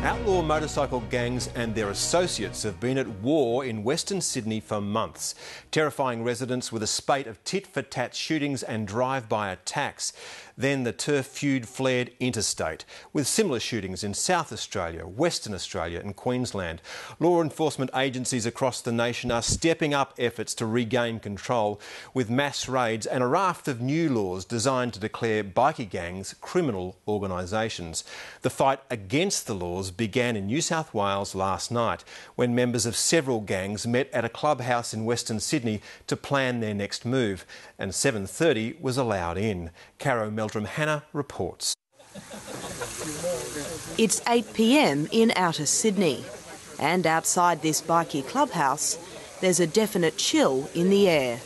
Outlaw motorcycle gangs and their associates have been at war in Western Sydney for months, terrifying residents with a spate of tit-for-tat shootings and drive-by attacks. Then the turf feud flared interstate, with similar shootings in South Australia, Western Australia and Queensland. Law enforcement agencies across the nation are stepping up efforts to regain control, with mass raids and a raft of new laws designed to declare bikie gangs criminal organisations. The fight against the laws began in New South Wales last night, when members of several gangs met at a clubhouse in Western Sydney to plan their next move, and 7:30 was allowed in. Caro Meldrum-Hanna reports. It's 8 p.m. in outer Sydney, and outside this bikie clubhouse, there's a definite chill in the air.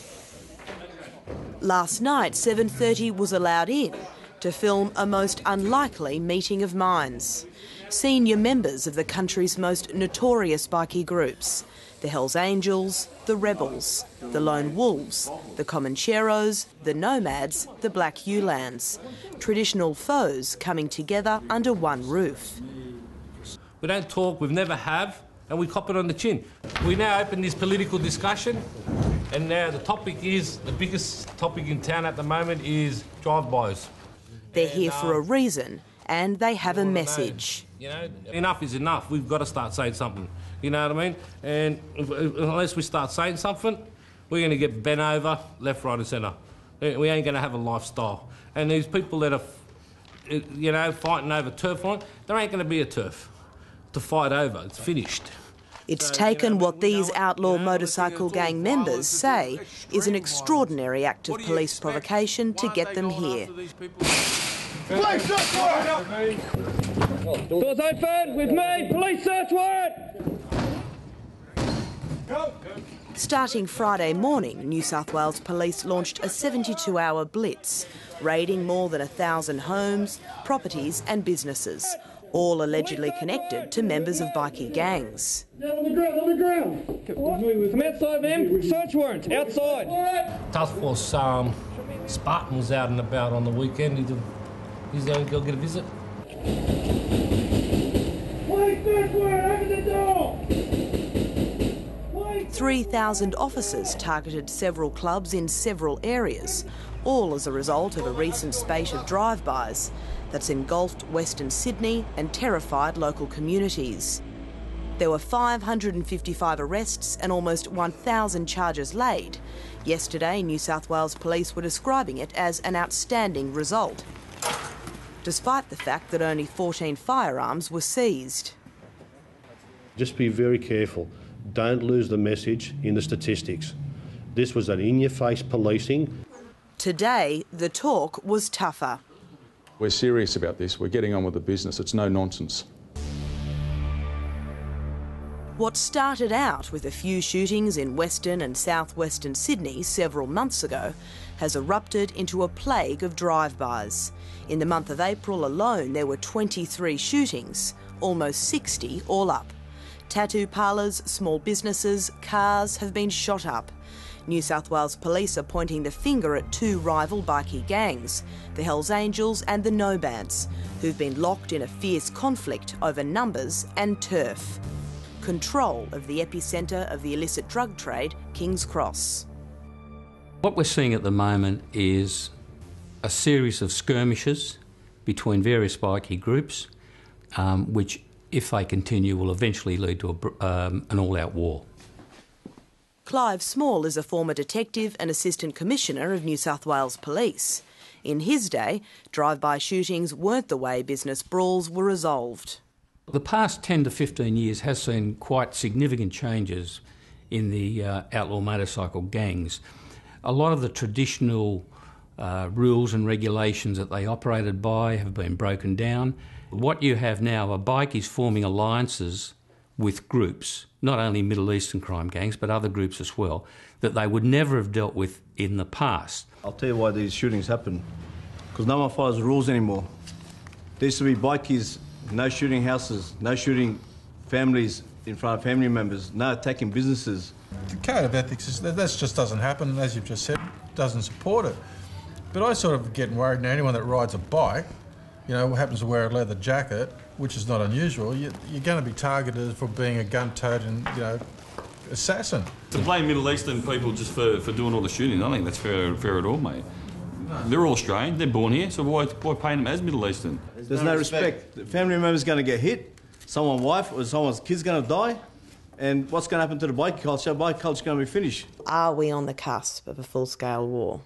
Last night, 7:30 was allowed in to film a most unlikely meeting of minds. Senior members of the country's most notorious bikie groups, the Hells Angels, the Rebels, the Lone Wolves, the Comancheros, the Nomads, the Black Ulans, traditional foes coming together under one roof. We don't talk, we've never have, and we cop it on the chin. We now open this political discussion, and now the topic is, the biggest topic in town at the moment is drive-bys. They're here for a reason, and they have a message. You know, enough is enough. We've got to start saying something. You know what I mean? And unless we start saying something, we're going to get bent over left, right and centre. We ain't going to have a lifestyle. And these people that are, you know, fighting over turf line, there ain't going to be a turf to fight over. It's finished. It's taken what these outlaw motorcycle gang members say is an extraordinary act of police provocation to get them here. Police search warrant! Doors open, with me, police search warrant! Starting Friday morning, New South Wales Police launched a 72-hour blitz, raiding more than 1,000 homes, properties and businesses, all allegedly connected to members of bikie gangs. On the ground. Come outside, ma'am. Search warrant, outside. Task Force Spartan was out and about on the weekend. He's going to go get a visit. Police search warrant, open the door! 3,000 officers targeted several clubs in several areas, all as a result of a recent spate of drive-bys that's engulfed Western Sydney and terrified local communities. There were 555 arrests and almost 1,000 charges laid. Yesterday, New South Wales Police were describing it as an outstanding result, despite the fact that only 14 firearms were seized. Just be very careful. Don't lose the message in the statistics. This was an in-your-face policing. Today, the talk was tougher. We're serious about this. We're getting on with the business. It's no nonsense. What started out with a few shootings in Western and southwestern Sydney several months ago has erupted into a plague of drive-bys. In the month of April alone, there were 23 shootings, almost 60 all up. Tattoo parlours, small businesses, cars have been shot up. New South Wales Police are pointing the finger at two rival bikie gangs, the Hells Angels and the Nomads, who've been locked in a fierce conflict over numbers and turf. Control of the epicentre of the illicit drug trade, King's Cross. What we're seeing at the moment is a series of skirmishes between various bikie groups, which, if they continue, will eventually lead to an all-out war. Clive Small is a former detective and assistant commissioner of New South Wales Police. In his day, drive-by shootings weren't the way business brawls were resolved. The past 10 to 15 years has seen quite significant changes in the outlaw motorcycle gangs. A lot of the traditional rules and regulations that they operated by have been broken down. What you have now are bikies forming alliances with groups, not only Middle Eastern crime gangs, but other groups as well, that they would never have dealt with in the past. I'll tell you why these shootings happen. Because no one follows the rules anymore. There used to be bikies, no shooting houses, no shooting families in front of family members, no attacking businesses. The code of ethics, that just doesn't happen, as you've just said, doesn't support it. But I sort of get worried now, anyone that rides a bike you know, happens to wear a leather jacket, which is not unusual, you're going to be targeted for being a gun-toting, you know, assassin. To blame Middle Eastern people just for doing all the shooting, I don't think that's fair at all, mate. They're all Australian, they're born here, so why paint them as Middle Eastern? There's no respect. The family member's going to get hit, someone's wife or someone's kid's going to die, and what's going to happen to the bikie culture? Bikie culture's going to be finished. Are we on the cusp of a full-scale war?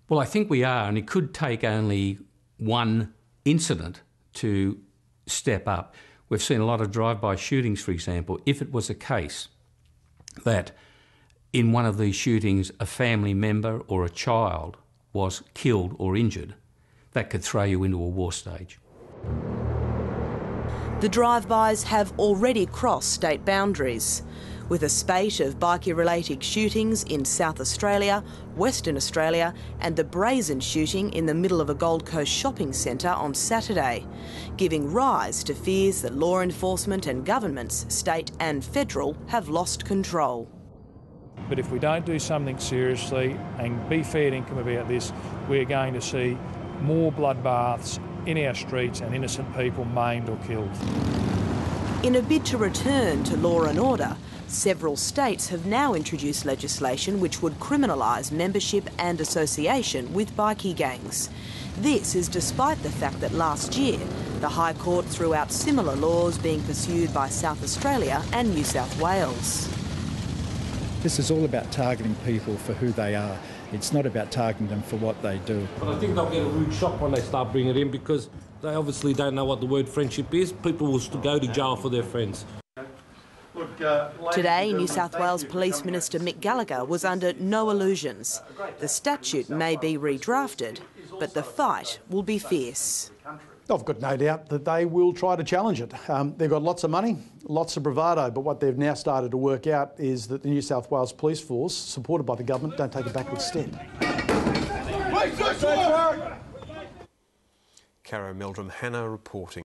Well, I think we are, and it could take only one incident to step up. We've seen a lot of drive-by shootings, for example. If it was a case that in one of these shootings a family member or a child was killed or injured, that could throw you into a war stage. The drive-bys have already crossed state boundaries, with a spate of bikie-related shootings in South Australia, Western Australia and the brazen shooting in the middle of a Gold Coast shopping centre on Saturday, giving rise to fears that law enforcement and governments, state and federal, have lost control. But if we don't do something seriously and be fair dinkum about this, we're going to see more bloodbaths in our streets and innocent people maimed or killed. In a bid to return to law and order, several states have now introduced legislation which would criminalise membership and association with bikie gangs. This is despite the fact that last year the High Court threw out similar laws being pursued by South Australia and New South Wales. This is all about targeting people for who they are. It's not about targeting them for what they do. But I think they'll get a rude shock when they start bringing it in because they obviously don't know what the word friendship is. People will go to jail for their friends. Today, New South Wales Police Minister Mick Gallagher was under no illusions. The statute may be redrafted, but the fight will be fierce. I've got no doubt that they will try to challenge it. They've got lots of money, lots of bravado, but what they've now started to work out is that the New South Wales Police Force, supported by the government, don't take a backward step. Caro Meldrum, Hannah reporting.